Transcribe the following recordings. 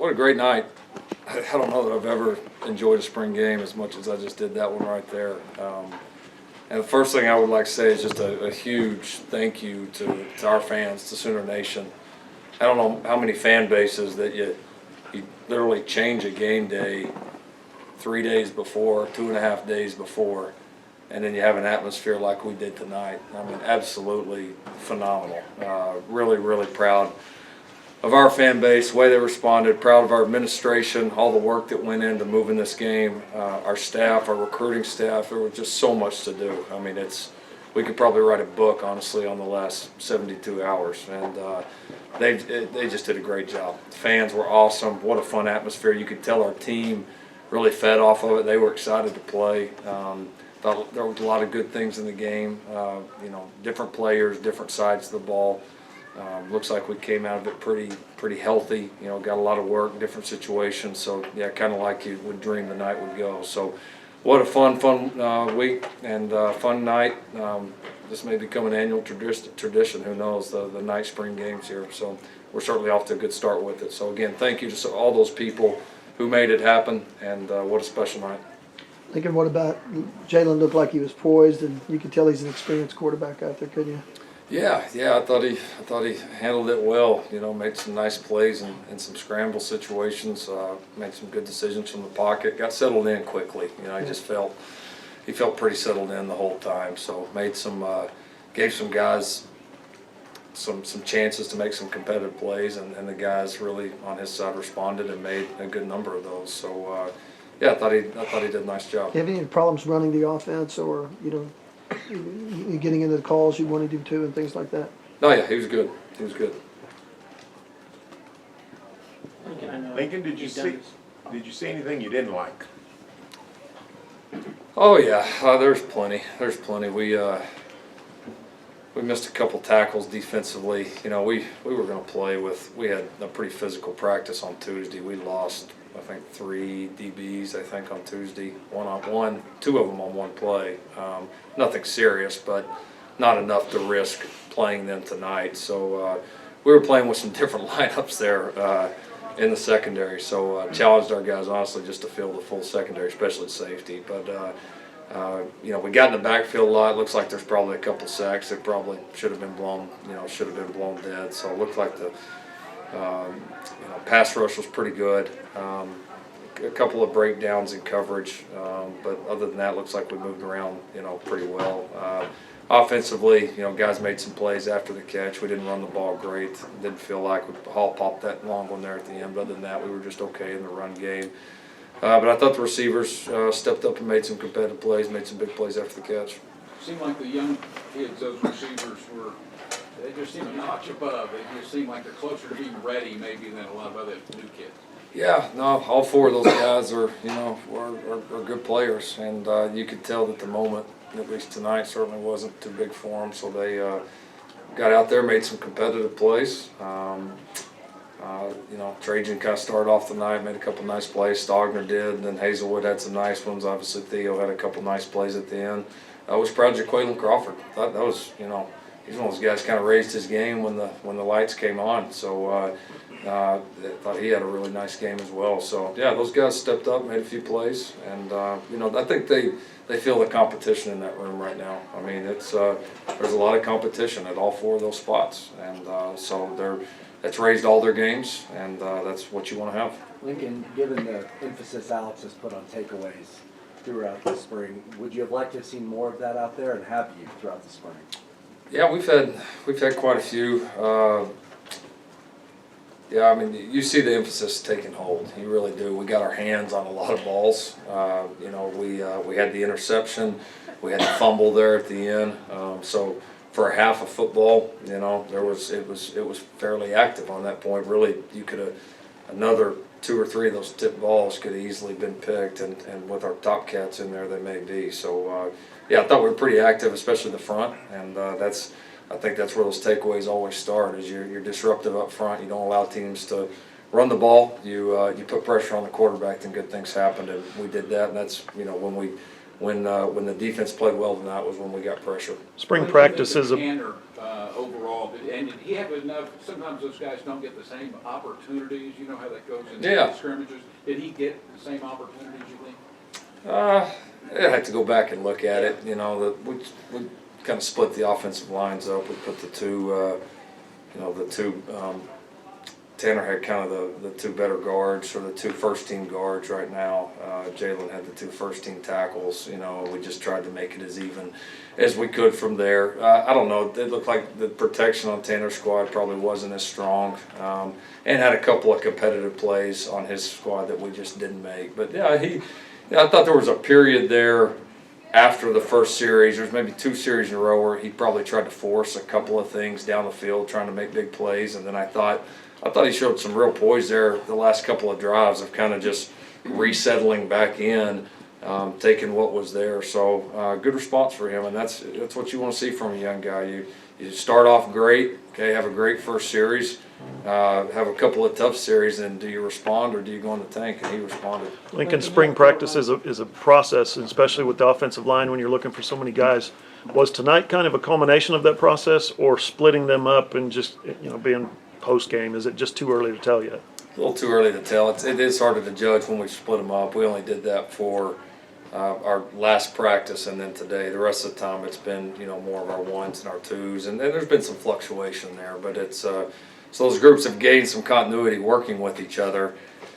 what a great night. I don't know that I've ever enjoyed a spring game as much as I just did that one right there. And the first thing I would like to say is just a huge thank you to our fans, to Sooner Nation. I don't know how many fan bases that you literally change a game day 3 days before, 2.5 days before, and then you have an atmosphere like we did tonight. I mean, absolutely phenomenal. Really, really proud of our fan base, the way they responded, proud of our administration, all the work that went into moving this game, our staff, our recruiting staff. There was just so much to do. I mean, we could probably write a book, honestly, on the last 72 hours. And they just did a great job. The fans were awesome. What a fun atmosphere. You could tell our team really fed off of it. They were excited to play. Thought there was a lot of good things in the game. Different players, different sides of the ball. Looks like we came out of it pretty healthy. Got a lot of work, different situations. So yeah, kind of like you would dream the night would go. So what a fun week and fun night. This may become an annual tradition. Who knows? The night spring games here. So we're certainly off to a good start with it. So again, thank you to all those people who made it happen. And what a special night. Lincoln, what about Jalen? Looked like he was poised, and you could tell he's an experienced quarterback out there, couldn't you? Yeah, I thought he handled it well. Made some nice plays in some scramble situations. Made some good decisions from the pocket. Got settled in quickly. I just felt he felt pretty settled in the whole time. So gave some guys some chances to make some competitive plays, and the guys really on his side responded and made a good number of those. So yeah, I thought he did a nice job. Do you have any problems running the offense, or getting into the calls you wanted him to and things like that? No, yeah, he was good. He was good. Lincoln, did you see anything you didn't like? Oh yeah, there's plenty. We missed a couple tackles defensively. We were going to play with. We had a pretty physical practice on Tuesday. We lost, I think, 3 DBs, on Tuesday, 1-on-1, 2 of them on one play. Nothing serious, but not enough to risk playing them tonight. So we were playing with some different lineups there in the secondary. So challenged our guys, honestly, just to fill the full secondary, especially safety. But, we got in the backfield a lot. It looks like there's probably a couple sacks that probably should have been blown dead. So it looked like the pass rush was pretty good. A couple of breakdowns in coverage, but other than that, looks like we moved around, pretty well. Offensively, guys made some plays after the catch. We didn't run the ball great. Didn't feel like Hall popped that long one there at the end. But other than that, we were just okay in the run game. But I thought the receivers stepped up and made some competitive plays, made some big plays after the catch. Seemed like the young kids, those receivers they just seem a notch above. They just seem like they're closer to being ready maybe than a lot of other new kids. Yeah, no, all 4 of those guys are good players, and you could tell that the moment, at least tonight, certainly wasn't too big for them. So they got out there, made some competitive plays. Trajan kind of started off the night, made a couple nice plays. Stogner did, and then Hazelwood had some nice ones. Obviously, Theo had a couple nice plays at the end. I was proud of Jaquaylin Crawford. Thought that was, he's one of those guys kind of raised his game when the lights came on. So I thought he had a really nice game as well. So yeah, those guys stepped up, made a few plays, and I think they feel the competition in that room right now. I mean, there's a lot of competition at all 4 of those spots, and so that's raised all their games, and that's what you want to have. Lincoln, given the emphasis Alex has put on takeaways throughout the spring, would you have liked to have seen more of that out there, and have you throughout the spring? Yeah, we've had quite a few. Yeah, I mean, you see the emphasis taking hold. You really do. We got our hands on a lot of balls. We had the interception, we had the fumble there at the end. So for a half of football, it was fairly active on that point. Really, you could have another 2 or 3 of those tipped balls could have easily been picked, and with our top cats in there, they may be. So yeah, I thought we were pretty active, especially the front, and I think that's where those takeaways always start. Is you're disruptive up front. You don't allow teams to run the ball. You put pressure on the quarterback, then good things happen, and we did that. And that's when when the defense played well tonight was when we got pressure. Spring What do you practice think is of a, Tanner, overall, and did he have enough, sometimes those guys don't get the same opportunities, you know how that goes in Yeah. scrimmages. Did he get the same opportunities, you think? I had to go back and look at it. You know, we kind of split the offensive lines up. We put the two, Tanner had kind of the two better guards, or the two first-team guards right now. Jalen had the two first-team tackles. You know, we just tried to make it as even as we could from there. I don't know. It looked like the protection on Tanner's squad probably wasn't as strong, and had a couple of competitive plays on his squad that we just didn't make. But yeah, I thought there was a period there after the first series. There's maybe two series in a row where he probably tried to force a couple of things down the field, trying to make big plays, and then I thought he showed some real poise there the last couple of drives of kind of just resettling back in, taking what was there. So good response for him, and that's what you want to see from a young guy. You start off great, okay, have a great first series, have a couple of tough series, and do you respond or do you go in the tank? And he responded. Lincoln spring practice is a process, and especially with the offensive line when you're looking for so many guys. Was tonight kind of a culmination of that process, or splitting them up and just, being post game? Is it just too early to tell yet? A little too early to tell. It is harder to judge when we split them up. We only did that for our last practice and then today. The rest of the time it's been more of our ones and our twos, and there's been some fluctuation there. But it's so those groups have gained some continuity working with each other,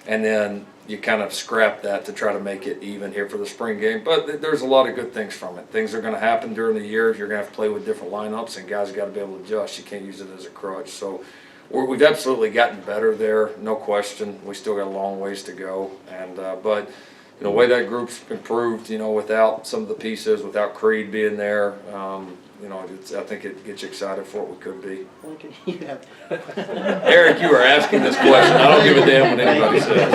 and then you kind of scrap that to try to make it even here for the spring game. But there's a lot of good things from it. Things are going to happen during the year. You're going to have to play with different lineups, and guys got to be able to adjust. You can't use it as a crutch. So we've absolutely gotten better there, no question. We still got a long ways to go, and but the way that group's improved, without some of the pieces, without Creed being there, I think it gets you excited for what we could be. Lincoln, you have Eric, you were asking this question. I don't give a damn what anybody says.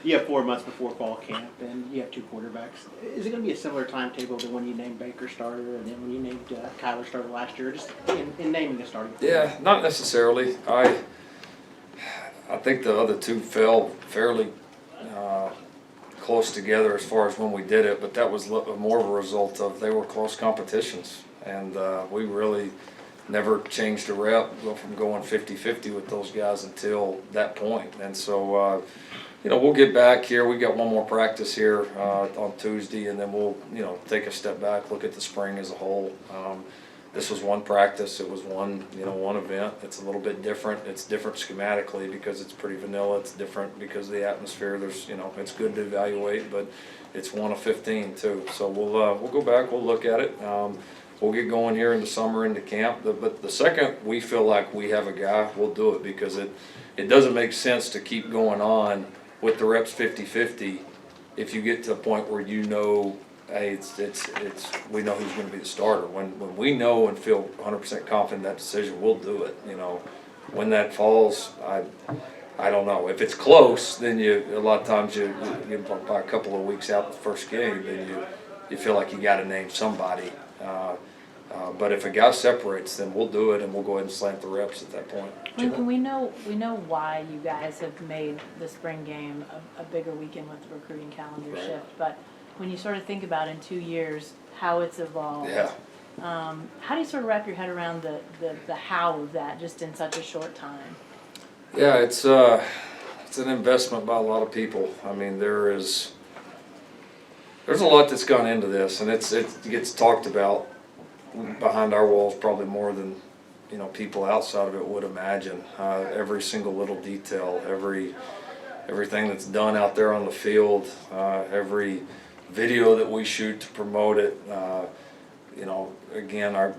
you have 4 months before fall camp, and you have 2 quarterbacks. Is it going to be a similar timetable to when you named Baker starter, and then when you named Kyler starter last year, just in naming the starting? Yeah, not necessarily. I think the other two fell fairly close together as far as when we did it, but that was more of a result of they were close competitions, and we really never changed a rep from going 50-50 with those guys until that point. And so we'll get back here. We got one more practice here on Tuesday, and then we'll take a step back, look at the spring as a whole. This was one practice. It was one event. It's a little bit different. It's different schematically because it's pretty vanilla. It's different because of the atmosphere. There's it's good to evaluate, but it's 1 of 15 too. So we'll go back. We'll look at it. We'll get going here in the summer into camp. But the second we feel like we have a guy, we'll do it, because it doesn't make sense to keep going on with the reps 50-50 if you get to a point where hey, we know who's going to be the starter. When we know and feel 100% confident in that decision, we'll do it. When that falls, I don't know. If it's close, then a lot of times you by a couple of weeks out the first game, then you feel like you got to name somebody. But if a guy separates, then we'll do it, and we'll go ahead and slant the reps at that point. Lincoln, we know why you guys have made the spring game a bigger weekend with the recruiting calendar shift, but when you sort of think about in 2 years how it's evolved, Yeah. how do you sort of wrap your head around the how of that just in such a short time? Yeah, it's an investment by a lot of people. I mean, there's a lot that's gone into this, and it gets talked about behind our walls probably more than people outside of it would imagine. Every single little detail, everything that's done out there on the field, every video that we shoot to promote it. Again, I've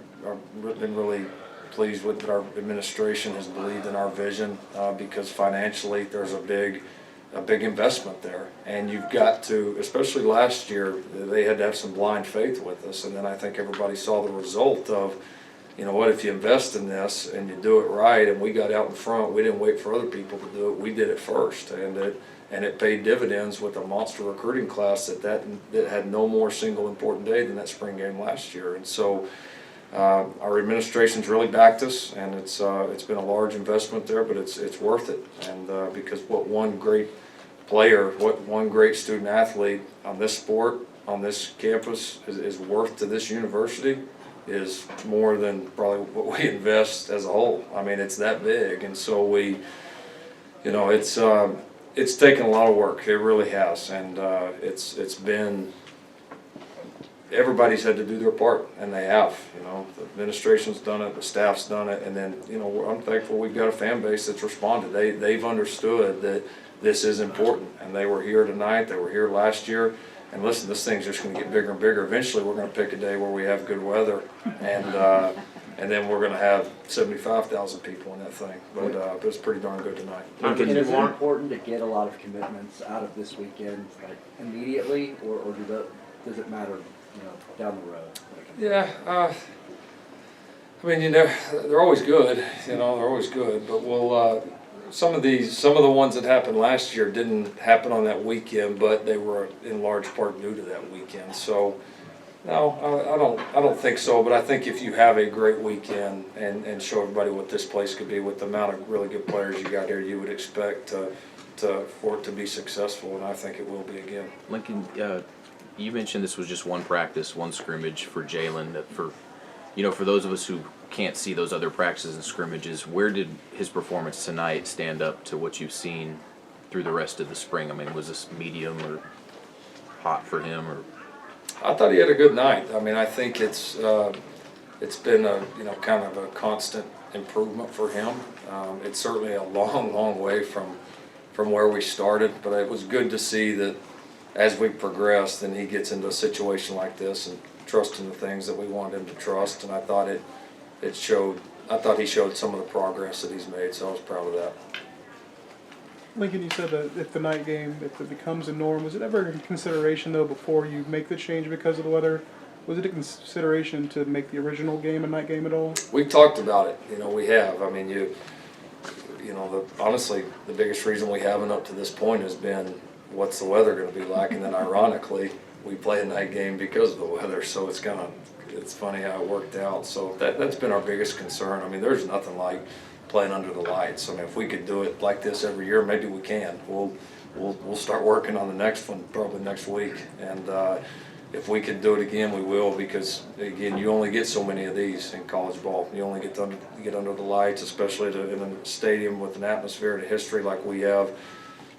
been really pleased with that our administration has believed in our vision, because financially there's a big investment there, and you've got to, especially last year, they had to have some blind faith with us, and then I think everybody saw the result of, if you invest in this and you do it right, and we got out in front, we didn't wait for other people to do it, we did it first, and it paid dividends with a monster recruiting class that had no more single important day than that spring game last year. And so our administration's really backed us, and it's been a large investment there, but it's worth it. And because what one great player, what one great student athlete on this sport, on this campus is worth to this university is more than probably what we invest as a whole. I mean, it's that big, and so we, you know, it's taken a lot of work. It really has, and it's been. Everybody's had to do their part, and they have. You know, the administration's done it, the staff's done it, and then, you know, I'm thankful we've got a fan base that's responded. They've understood that this is important, and they were here tonight. They were here last year, and listen, this thing's just going to get bigger and bigger. Eventually, we're going to pick a day where we have good weather, and then we're going to have 75,000 people in that thing. But it's pretty darn good tonight. And is it important to get a lot of commitments out of this weekend, like immediately, or does it matter, you know, down the road? Yeah, I mean, you know, they're always good. You know, they're always good. But we'll some of the ones that happened last year didn't happen on that weekend, but they were in large part due to that weekend. So, no, I don't think so. But I think if you have a great weekend and show everybody what this place could be with the amount of really good players you got here, you would expect for it to be successful, and I think it will be again. Lincoln, you mentioned this was just one practice, one scrimmage for Jalen. For those of us who can't see those other practices and scrimmages, where did his performance tonight stand up to what you've seen through the rest of the spring? I mean, was this medium or hot for him? Or I thought he had a good night. I mean, I think it's been a kind of a constant improvement for him. It's certainly a long way from where we started, but it was good to see that as we progress, then he gets into a situation like this and trusting the things that we want him to trust. And I thought it showed. I thought he showed some of the progress that he's made, so I was proud of that. Lincoln, you said that if the night game, if it becomes a norm, was it ever a consideration though before you make the change because of the weather? Was it a consideration to make the original game a night game at all? We talked about it. You know, we have. I mean, honestly, the biggest reason we haven't up to this point has been what's the weather going to be like, and then ironically, we play a night game because of the weather. So it's funny how it worked out. So that's been our biggest concern. I mean, there's nothing like playing under the lights. I mean, if we could do it like this every year, maybe we can. We'll start working on the next one probably next week, and if we could do it again, we will, because again, you only get so many of these in college ball. You only get under the lights, especially in a stadium with an atmosphere and a history like we have.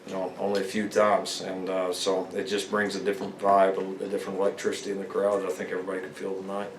You know, only a few times, and so it just brings a different vibe, a different electricity in the crowd that I think everybody could feel tonight.